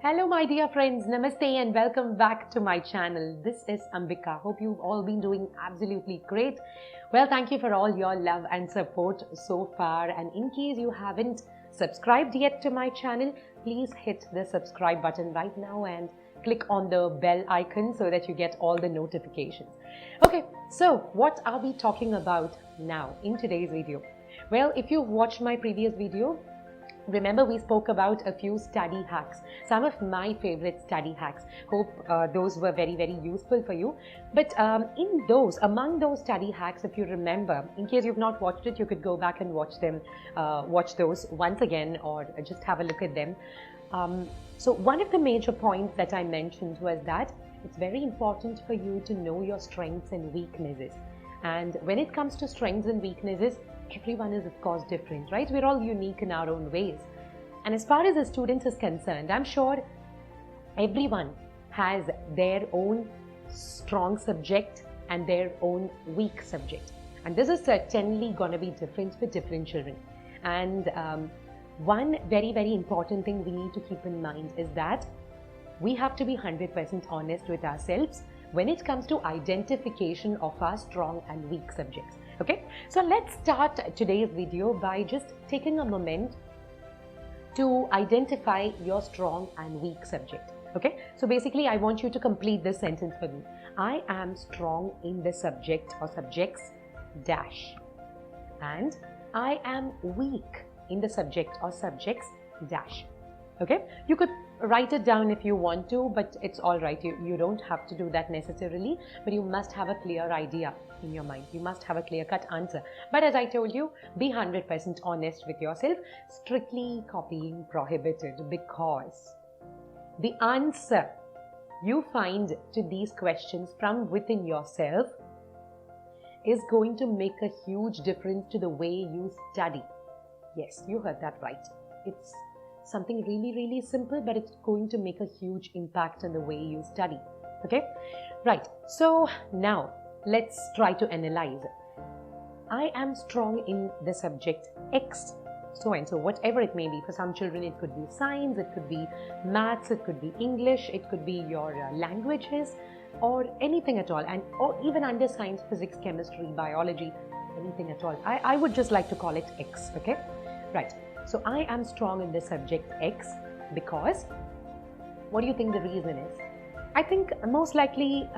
Hello my dear friends, Namaste and welcome back to my channel. This is Ambika. Hope you've all been doing absolutely great. Well, thank you for all your love and support so far, and in case you haven't subscribed yet to my channel, please hit the subscribe button right now and click on the bell icon so that you get all the notifications. Okay, so what are we talking about now in today's video? Well, if you've watched my previous video, remember we spoke about a few study hacks, some of my favorite study hacks. Hope those were very useful for you. But among those study hacks, if you remember, in case you've not watched it, you could go back and watch those once again, or just have a look at them. So one of the major points that I mentioned was that it's very important for you to know your strengths and weaknesses. And when it comes to strengths and weaknesses, everyone is of course different, right? We're all unique in our own ways. And as far as a student is concerned, I'm sure everyone has their own strong subject and their own weak subject. And this is certainly going to be different for different children. And one very important thing we need to keep in mind is that we have to be 100% honest with ourselves when it comes to identification of our strong and weak subjects. Okay, so let's start today's video by just taking a moment to identify your strong and weak subject. Okay, so basically I want you to complete this sentence for me. I am strong in the subject or subjects dash, and I am weak in the subject or subjects dash. Okay, you could write it down if you want to, but it's all right. You don't have to do that necessarily, but you must have a clear idea in your mind. You must have a clear-cut answer. But as I told you, be 100% honest with yourself. Strictly copying prohibited, because the answer you find to these questions from within yourself is going to make a huge difference to the way you study. Yes, you heard that right. It's something really simple, but it's going to make a huge impact on the way you study. Okay, right. So now let's try to analyze. I am strong in the subject X, so and so, whatever it may be. For some children it could be science, it could be maths, it could be English, it could be your languages, or anything at all, or even under science, physics, chemistry, biology, anything at all. I would just like to call it X. Okay, right. So I am strong in the subject X because, what do you think the reason is? I think most likely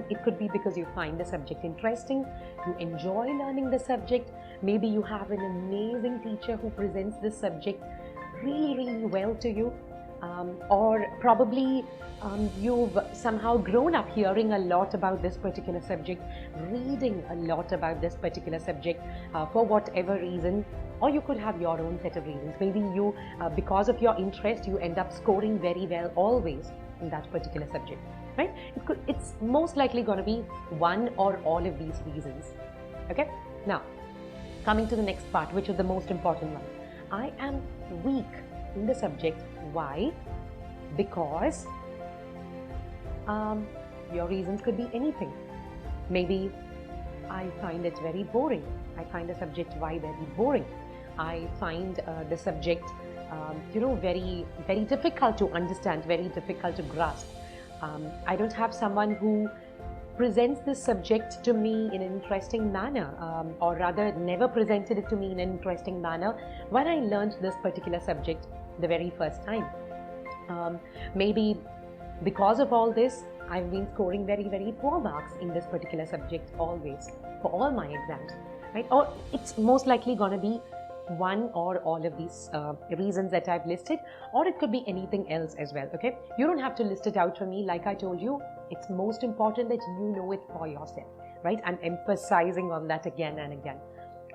it could be because you find the subject interesting, you enjoy learning the subject, maybe you have an amazing teacher who presents this subject really well to you, or probably you've somehow grown up hearing a lot about this particular subject, reading a lot about this particular subject for whatever reason. Or you could have your own set of reasons. Maybe you, because of your interest, you end up scoring very well always in that particular subject, right? It's most likely going to be one or all of these reasons. Okay, now coming to the next part, which is the most important one. I am weak in the subject. Why? Because your reasons could be anything. Maybe I find it very boring. I find the subject very boring. I find the subject, very difficult to understand, very difficult to grasp. I don't have someone who presents this subject to me in an interesting manner, or rather never presented it to me in an interesting manner when I learned this particular subject the very first time. Maybe because of all this, I've been scoring very poor marks in this particular subject always, for all my exams, right? Or it's most likely going to be one or all of these reasons that I've listed, or it could be anything else as well. Okay, you don't have to list it out for me. Like I told you, it's most important that you know it for yourself, right? I'm emphasizing on that again and again.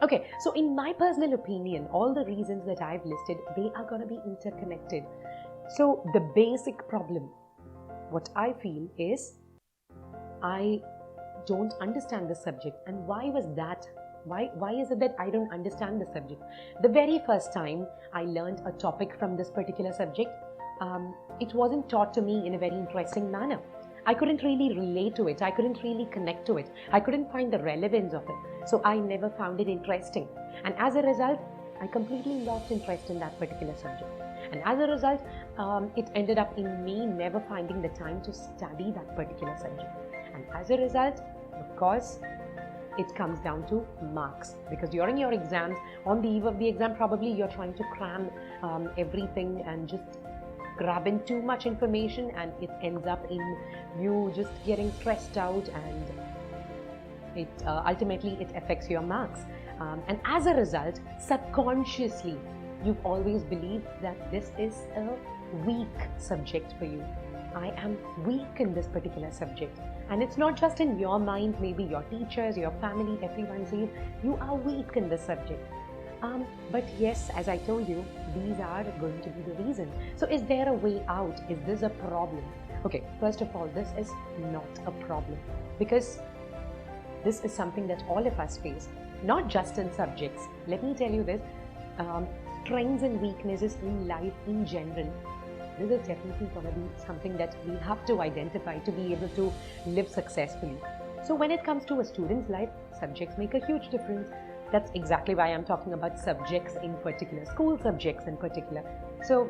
Okay, so in my personal opinion, all the reasons that I've listed, they are going to be interconnected. So the basic problem, what I feel is, I don't understand the subject. And why was that? Why is it that I don't understand the subject? The very first time I learned a topic from this particular subject, it wasn't taught to me in a very interesting manner. I couldn't really relate to it. I couldn't really connect to it. I couldn't find the relevance of it. So I never found it interesting. And as a result, I completely lost interest in that particular subject. And as a result, it ended up in me never finding the time to study that particular subject. And as a result, of course, it comes down to marks, because during your exams, on the eve of the exam, probably you're trying to cram everything and just grab in too much information, and it ends up in you just getting stressed out, and it ultimately it affects your marks. And as a result, subconsciously, you've always believed that this is a weak subject for you. I am weak in this particular subject. And it's not just in your mind, maybe your teachers, your family, everyone says you are weak in this subject. But yes, as I told you, these are going to be the reason. So is there a way out? Is this a problem? Okay, first of all, this is not a problem, because this is something that all of us face, not just in subjects. Let me tell you this, strengths and weaknesses in life in general. This is definitely going to be something that we have to identify to be able to live successfully. So when it comes to a student's life, subjects make a huge difference. That's exactly why I'm talking about subjects in particular, school subjects in particular. So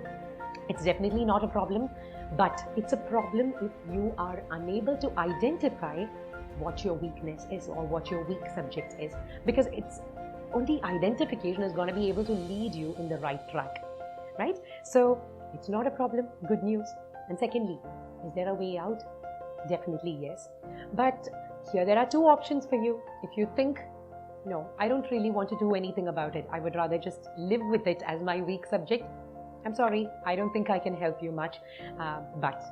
it's definitely not a problem, but it's a problem if you are unable to identify what your weakness is or what your weak subject is, because it's only identification is going to be able to lead you in the right track, right? So it's not a problem, good news. And secondly, is there a way out? Definitely yes. But here there are two options for you. If you think, no, I don't really want to do anything about it, I would rather just live with it as my weak subject, I'm sorry, I don't think I can help you much. But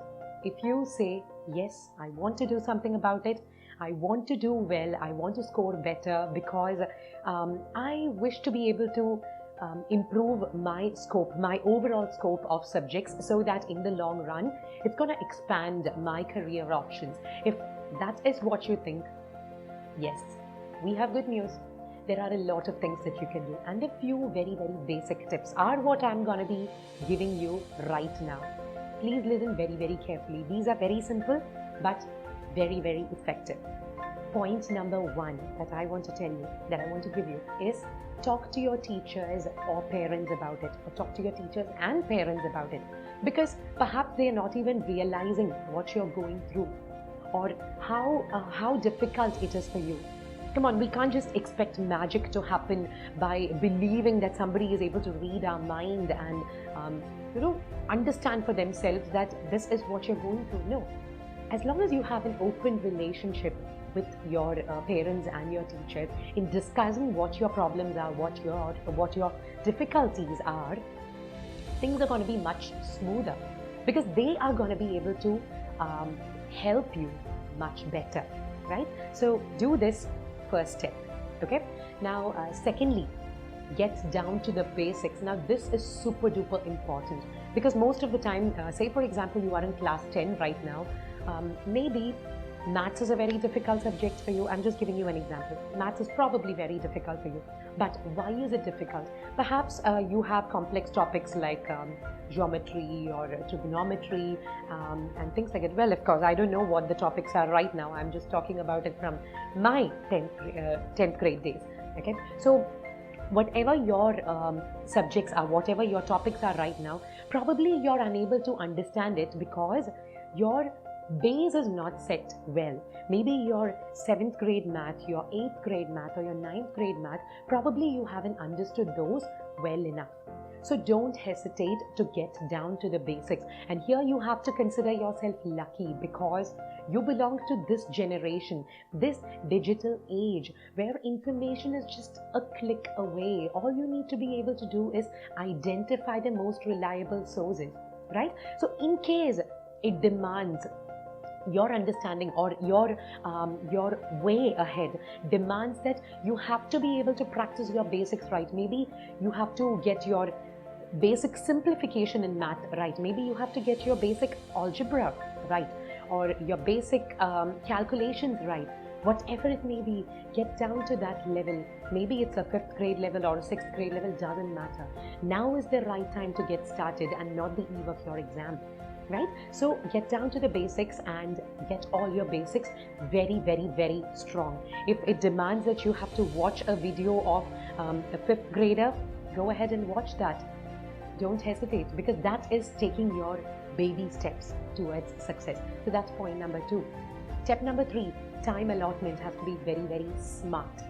if you say, yes, I want to do something about it, I want to do well, I want to score better, because I wish to be able to improve my scope, my overall scope of subjects, so that in the long run, it's going to expand my career options. If that is what you think, yes, we have good news. There are a lot of things that you can do, and a few very, very basic tips are what I'm going to be giving you right now. Please listen very, very carefully. These are very simple, but very, very effective. Point number one that I want to tell you, that I want to give you, is talk to your teachers or parents about it, or talk to your teachers and parents about it, because perhaps they're not even realizing what you're going through or how difficult it is for you. Come on, we can't just expect magic to happen by believing that somebody is able to read our mind and understand for themselves that this is what you're going through. No. As long as you have an open relationship with your parents and your teachers in discussing what your problems are, what your difficulties are, things are going to be much smoother, because they are going to be able to help you much better, right? So do this first step, okay? Now, secondly, get down to the basics. Now, this is super duper important, because most of the time, say for example, you are in class 10 right now, maybe maths is a very difficult subject for you. I'm just giving you an example. Maths is probably very difficult for you. But why is it difficult? Perhaps you have complex topics like geometry or trigonometry and things like that. Well, of course, I don't know what the topics are right now. I'm just talking about it from my 10th grade days. Okay, so whatever your subjects are, whatever your topics are right now, probably you're unable to understand it because your base is not set well. Maybe your 7th grade math, your 8th grade math, or your 9th grade math, probably you haven't understood those well enough. So don't hesitate to get down to the basics. And here you have to consider yourself lucky, because you belong to this generation, this digital age where information is just a click away. All you need to be able to do is identify the most reliable sources, right? So in case it demands your understanding, or your way ahead demands that you have to be able to practice your basics right. Maybe you have to get your basic simplification in math right. Maybe you have to get your basic algebra right, or your basic calculations right. Whatever it may be, get down to that level. Maybe it's a 5th grade level or a 6th grade level, doesn't matter. Now is the right time to get started, and not the eve of your exam. Right? So get down to the basics and get all your basics very, very, very strong. If it demands that you have to watch a video of a 5th grader, go ahead and watch that. don't hesitate, because that is taking your baby steps towards success. So that's point number 2. Step number 3, time allotment has to be very, very smart.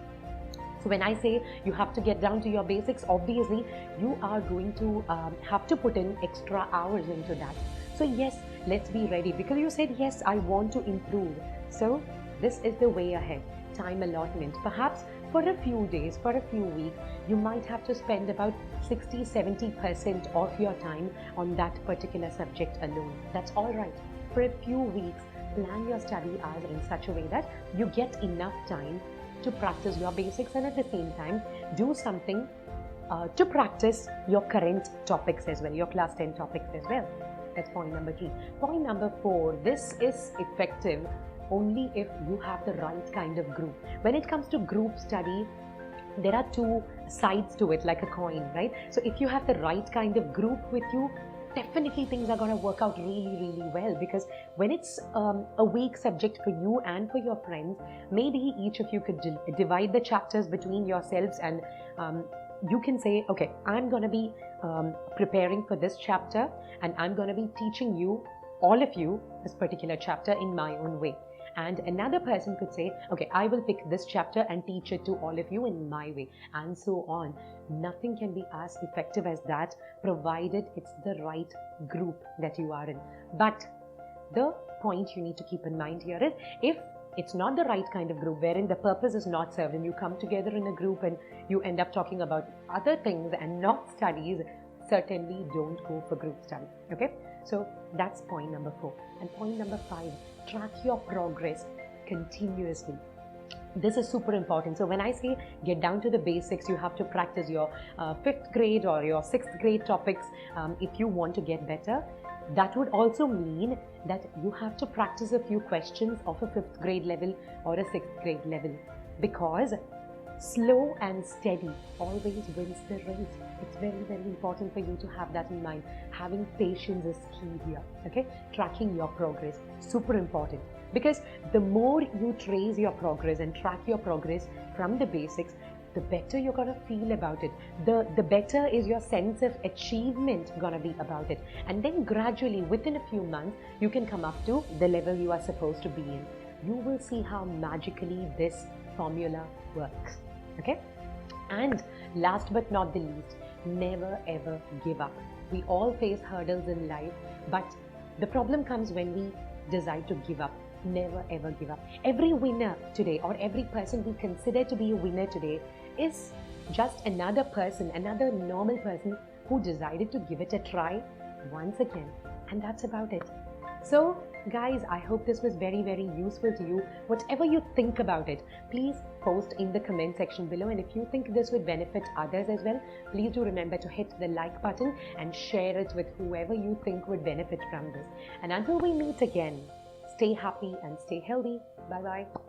So when I say you have to get down to your basics, obviously you are going to have to put in extra hours into that. So yes, let's be ready, because you said, yes, I want to improve. So this is the way ahead. Time allotment. Perhaps for a few days, for a few weeks, you might have to spend about 60-70% of your time on that particular subject alone. That's all right. For a few weeks, plan your study hours in such a way that you get enough time to practice your basics, and at the same time do something to practice your current topics as well, your class 10 topics as well. That's point number 3. Point number 4, this is effective only if you have the right kind of group. When it comes to group study, there are 2 sides to it, like a coin, right? So if you have the right kind of group with you, definitely things are going to work out really, really well, because when it's a weak subject for you and for your friends, maybe each of you could divide the chapters between yourselves, and you can say, okay, I'm going to be preparing for this chapter, and I'm going to be teaching you, all of you, this particular chapter in my own way. And another person could say, okay, I will pick this chapter and teach it to all of you in my way, and so on. Nothing can be as effective as that, provided it's the right group that you are in. But the point you need to keep in mind here is, if it's not the right kind of group, wherein the purpose is not served, and you come together in a group and you end up talking about other things and not studies, certainly don't go for group study. Okay, so that's point number 4. And point number 5, track your progress continuously. This is super important. So when I say get down to the basics, you have to practice your 5th grade or your 6th grade topics if you want to get better. That would also mean that you have to practice a few questions of a 5th grade level or a 6th grade level, because slow and steady always wins the race. It's very, very important for you to have that in mind. Having patience is key here. Okay, tracking your progress, super important, because the more you trace your progress and track your progress from the basics, the better you're going to feel about it. The better is your sense of achievement going to be about it. And then gradually, within a few months, you can come up to the level you are supposed to be in. You will see how magically this formula works. Okay? And last but not the least, never ever give up. We all face hurdles in life, but the problem comes when we decide to give up. Never ever give up. Every winner today, or every person we consider to be a winner today, is just another person, another normal person who decided to give it a try once again. And that's about it. So guys, I hope this was very, very useful to you. Whatever you think about it, please post in the comment section below. And if you think this would benefit others as well, please do remember to hit the like button and share it with whoever you think would benefit from this. And until we meet again, stay happy and stay healthy. Bye-bye.